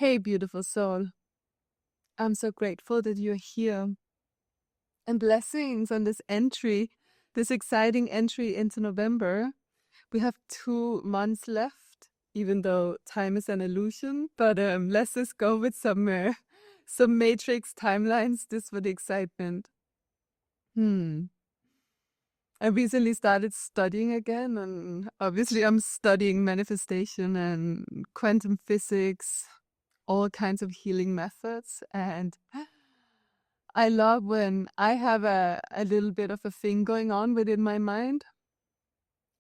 Hey, beautiful soul. I'm so grateful that you're here. And blessings on this entry, this exciting entry into November. We have 2 months left, even though time is an illusion. But let's just go with some matrix timelines just for the excitement. I recently started studying again, and obviously I'm studying manifestation and quantum physics, all kinds of healing methods. And I love when I have a little bit of a thing going on within my mind.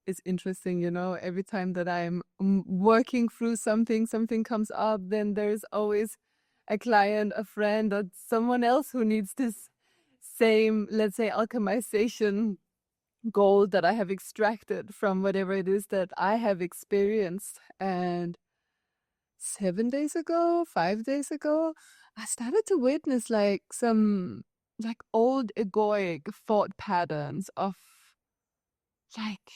It's interesting, every time that I'm working through something comes up, then there's always a client, a friend, or someone else who needs this same, let's say, alchemization gold that I have extracted from whatever it is that I have experienced. And 7 days ago, 5 days ago, I started to witness some old egoic thought patterns of like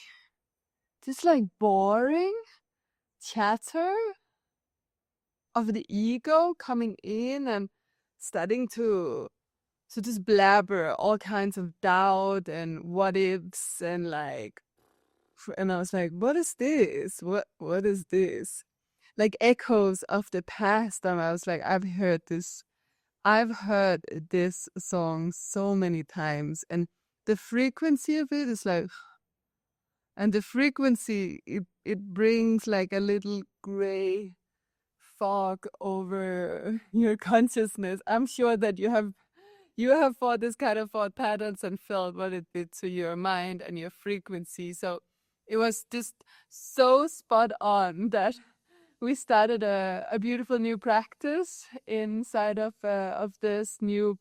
just boring chatter of the ego coming in and starting to just blabber all kinds of doubt and what ifs and and I was like, what is this? What is this? Like echoes of the past. And I was like, I've heard this song so many times, and the frequency of it is and the frequency, it brings like a little gray fog over your consciousness. I'm sure that you have thought this kind of thought patterns and felt what it did to your mind and your frequency. So it was just so spot on that we started a beautiful new practice inside of this new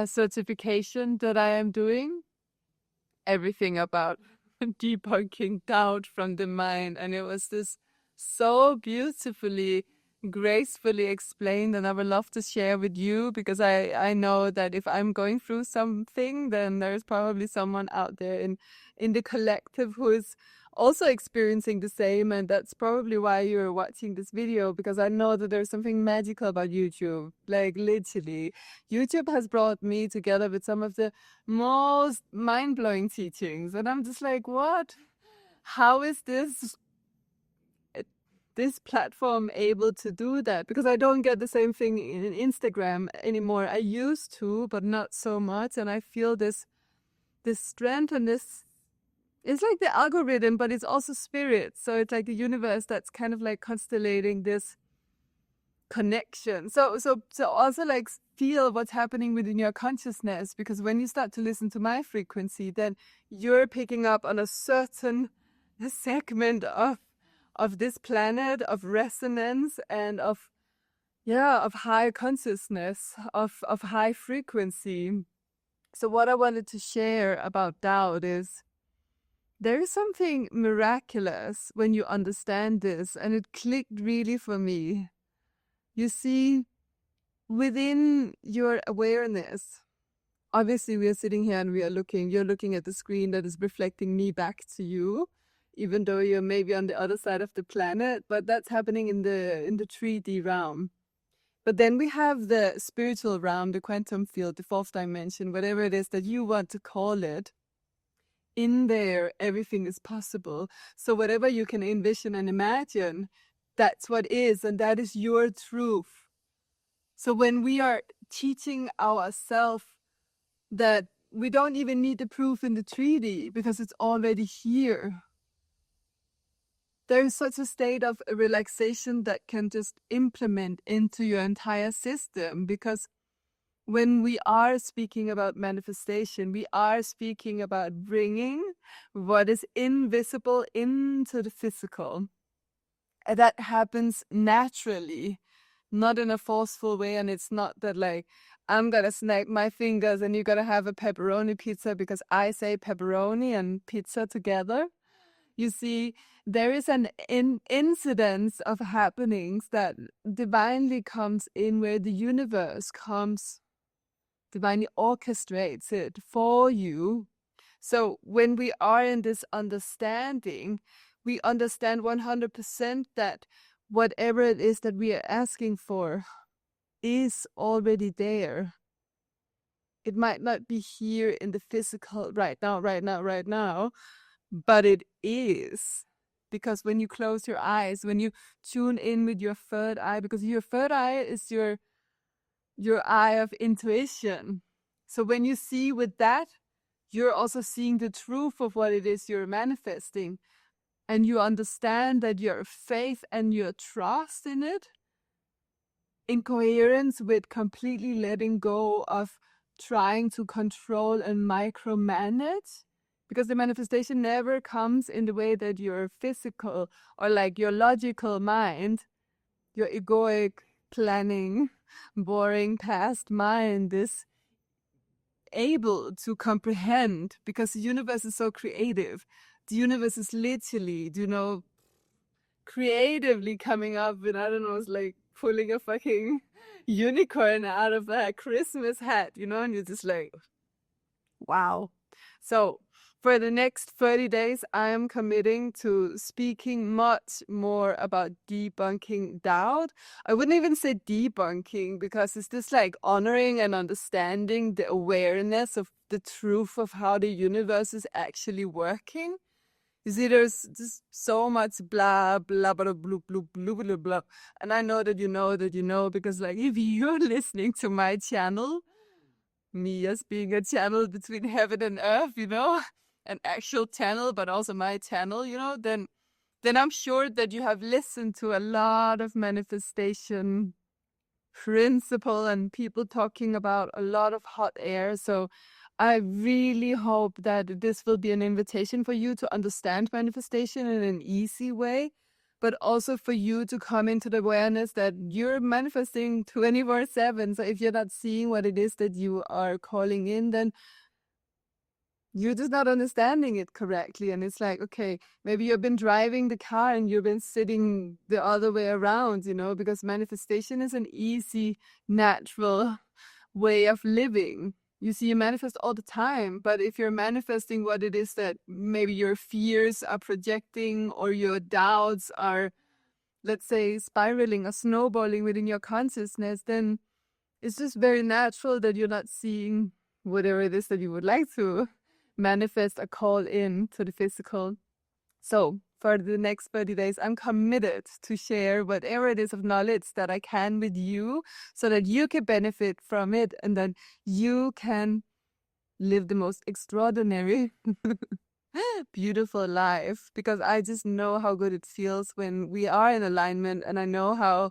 certification that I am doing. Everything about debunking doubt from the mind, and it was this so beautifully, gracefully explained, and I would love to share with you, because I know that if I'm going through something, then there's probably someone out there in the collective who is also experiencing the same, and that's probably why you're watching this video, because I know that there's something magical about YouTube. Like literally, YouTube has brought me together with some of the most mind-blowing teachings, and I'm just like, what? How is this platform able to do that? Because I don't get the same thing in Instagram anymore. I used to, but not so much, and I feel this strength and this. It's like the algorithm, but it's also spirit. So it's like the universe that's kind of like constellating this connection. So also like feel what's happening within your consciousness, because when you start to listen to my frequency, then you're picking up on a certain segment of this planet, of resonance, and of high consciousness, of high frequency. So what I wanted to share about doubt is there is something miraculous when you understand this, and it clicked really for me. You see, within your awareness, obviously we are sitting here and you're looking at the screen that is reflecting me back to you, even though you're maybe on the other side of the planet, but that's happening in the 3D realm. But then we have the spiritual realm, the quantum field, the fourth dimension, whatever it is that you want to call it. In there, everything is possible. So whatever you can envision and imagine, that's what is, and that is your truth. So when we are teaching ourselves that we don't even need the proof in the 3D because it's already here, there is such a state of relaxation that can just implement into your entire system. Because when we are speaking about manifestation, we are speaking about bringing what is invisible into the physical. And that happens naturally, not in a forceful way. And it's not that like, I'm going to snap my fingers and you're going to have a pepperoni pizza because I say pepperoni and pizza together. You see, there is an incidence of happenings that divinely comes in, where the universe divinely orchestrates it for you. So when we are in this understanding, we understand 100% that whatever it is that we are asking for is already there. It might not be here in the physical right now, but it is. Because when you close your eyes, when you tune in with your third eye, because your third eye is your eye of intuition. So when you see with that, you're also seeing the truth of what it is you're manifesting. And you understand that your faith and your trust in it, in coherence with completely letting go of trying to control and micromanage, because the manifestation never comes in the way that your physical or like your logical mind, your egoic, planning, boring past mind is able to comprehend, because the universe is so creative. The universe is literally, creatively coming up with, I don't know, it's like pulling a fucking unicorn out of a Christmas hat, and you're just like, wow. So for the next 30 days, I am committing to speaking much more about debunking doubt. I wouldn't even say debunking, because it's just like honoring and understanding the awareness of the truth of how the universe is actually working. You see, there's just so much blah, blah, blah, blah, blah, blah, blah, blah. And I know that you know, because like if you're listening to my channel, me as being a channel between heaven and earth, an actual channel, but also my channel, then I'm sure that you have listened to a lot of manifestation principle and people talking about a lot of hot air. So I really hope that this will be an invitation for you to understand manifestation in an easy way, but also for you to come into the awareness that you're manifesting 24/7. So if you're not seeing what it is that you are calling in, then you're just not understanding it correctly. And it's like, okay, maybe you've been driving the car and you've been sitting the other way around, because manifestation is an easy, natural way of living. You see, you manifest all the time, but if you're manifesting what it is that maybe your fears are projecting, or your doubts are, let's say, spiraling or snowballing within your consciousness, then it's just very natural that you're not seeing whatever it is that you would like to manifest or call in to the physical. So for the next 30 days, I'm committed to share whatever it is of knowledge that I can with you, so that you can benefit from it and that you can live the most extraordinary, beautiful life. Because I just know how good it feels when we are in alignment, and I know how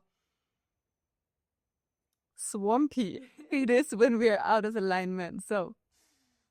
swampy it is when we're out of alignment. So,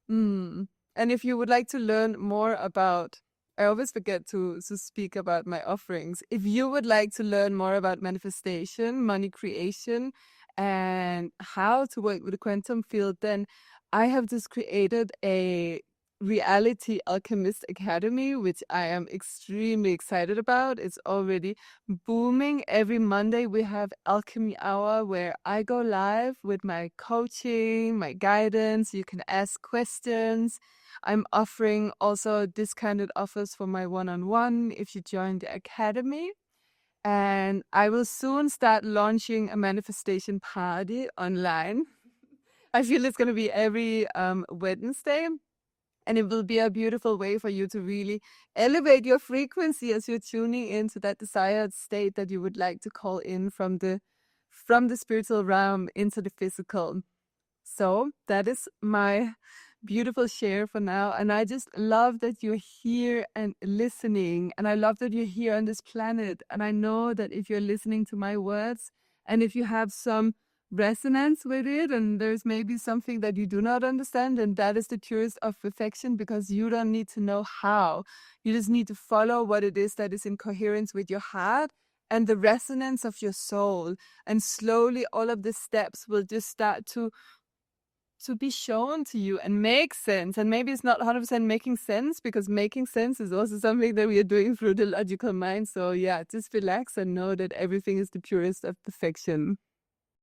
and if you would like to learn more about, I always forget to speak about my offerings. If you would like to learn more about manifestation, money creation, and how to work with the quantum field, then I have just created a Reality Alchemist Academy, which I am extremely excited about. It's already booming. Every Monday we have Alchemy Hour, where I go live with my coaching, my guidance. You can ask questions. I'm offering also discounted offers for my one-on-one if you join the academy. And I will soon start launching a manifestation party online. I feel it's going to be every Wednesday. And it will be a beautiful way for you to really elevate your frequency as you're tuning into that desired state that you would like to call in from the spiritual realm into the physical. So that is my beautiful share for now. And I just love that you're here and listening. And I love that you're here on this planet. And I know that if you're listening to my words, and if you have some resonance with it, and there's maybe something that you do not understand, and that is the purest of perfection, because you don't need to know how. You just need to follow what it is that is in coherence with your heart and the resonance of your soul. And slowly all of the steps will just start to be shown to you and make sense. And maybe it's not 100% making sense, because making sense is also something that we are doing through the logical mind. So yeah, just relax and know that everything is the purest of perfection.